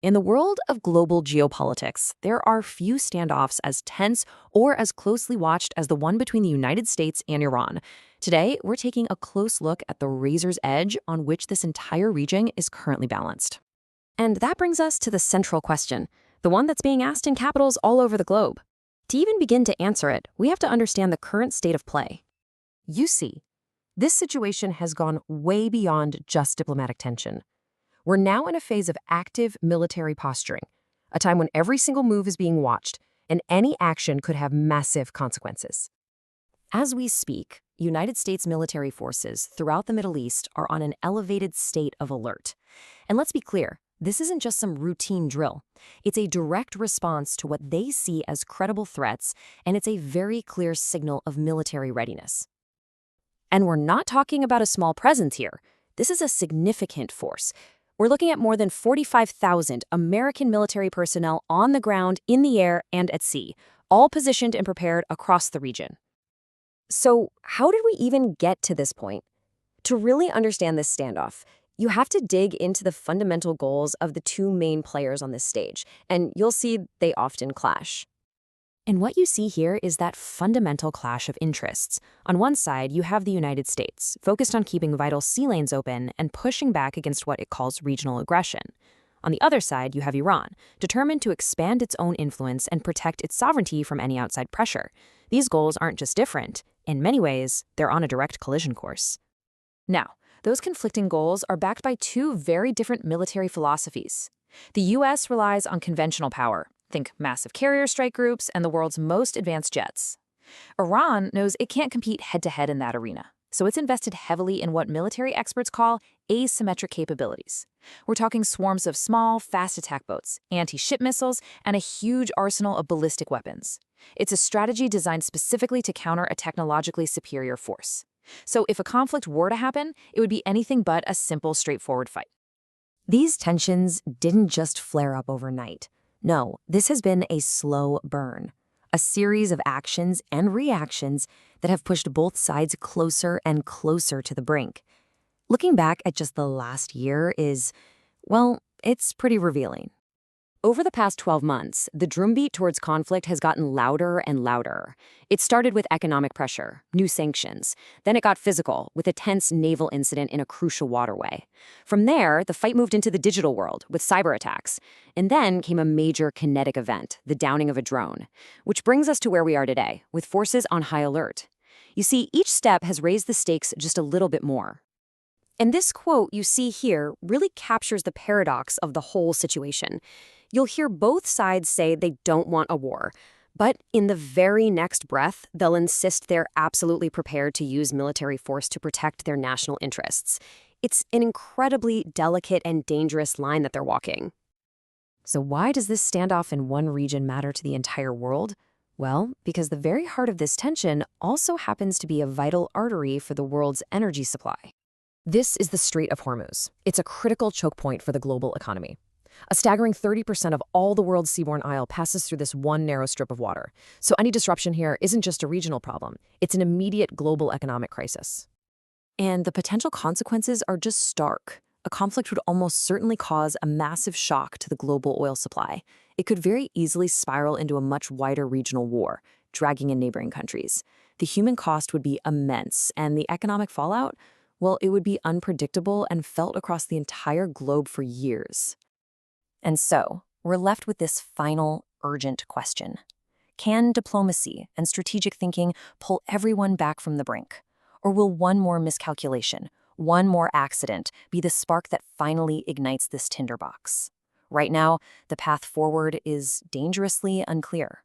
In the world of global geopolitics, there are few standoffs as tense or as closely watched as the one between the United States and Iran. Today, we're taking a close look at the razor's edge on which this entire region is currently balanced. And that brings us to the central question, the one that's being asked in capitals all over the globe. To even begin to answer it, we have to understand the current state of play. You see, this situation has gone way beyond just diplomatic tension. We're now in a phase of active military posturing, a time when every single move is being watched, and any action could have massive consequences. As we speak, United States military forces throughout the Middle East are on an elevated state of alert. And let's be clear, this isn't just some routine drill. It's a direct response to what they see as credible threats, and it's a very clear signal of military readiness. And we're not talking about a small presence here. This is a significant force. We're looking at more than 45,000 American military personnel on the ground, in the air, and at sea, all positioned and prepared across the region. So, how did we even get to this point? To really understand this standoff, you have to dig into the fundamental goals of the two main players on this stage, and you'll see they often clash. And what you see here is that fundamental clash of interests. On one side, you have the United States, focused on keeping vital sea lanes open and pushing back against what it calls regional aggression. On the other side, you have Iran, determined to expand its own influence and protect its sovereignty from any outside pressure. These goals aren't just different. In many ways, they're on a direct collision course. Now, those conflicting goals are backed by two very different military philosophies. The U.S. relies on conventional power. Think massive carrier strike groups and the world's most advanced jets. Iran knows it can't compete head-to-head in that arena, so it's invested heavily in what military experts call asymmetric capabilities. We're talking swarms of small, fast attack boats, anti-ship missiles, and a huge arsenal of ballistic weapons. It's a strategy designed specifically to counter a technologically superior force. So if a conflict were to happen, it would be anything but a simple, straightforward fight. These tensions didn't just flare up overnight. No, this has been a slow burn, a series of actions and reactions that have pushed both sides closer and closer to the brink. Looking back at just the last year is, well, it's pretty revealing. Over the past 12 months, the drumbeat towards conflict has gotten louder and louder. It started with economic pressure, new sanctions. Then it got physical, with a tense naval incident in a crucial waterway. From there, the fight moved into the digital world, with cyber attacks. And then came a major kinetic event, the downing of a drone. Which brings us to where we are today, with forces on high alert. You see, each step has raised the stakes just a little bit more. And this quote you see here really captures the paradox of the whole situation. You'll hear both sides say they don't want a war, but in the very next breath, they'll insist they're absolutely prepared to use military force to protect their national interests. It's an incredibly delicate and dangerous line that they're walking. So why does this standoff in one region matter to the entire world? Well, because the very heart of this tension also happens to be a vital artery for the world's energy supply. This is the Strait of Hormuz. It's a critical choke point for the global economy. A staggering 30% of all the world's seaborne oil passes through this one narrow strip of water. So any disruption here isn't just a regional problem. It's an immediate global economic crisis. And the potential consequences are just stark. A conflict would almost certainly cause a massive shock to the global oil supply. It could very easily spiral into a much wider regional war, dragging in neighboring countries. The human cost would be immense, and the economic fallout, well, it would be unpredictable and felt across the entire globe for years. And so, we're left with this final, urgent question. Can diplomacy and strategic thinking pull everyone back from the brink? Or will one more miscalculation, one more accident, be the spark that finally ignites this tinderbox? Right now, the path forward is dangerously unclear.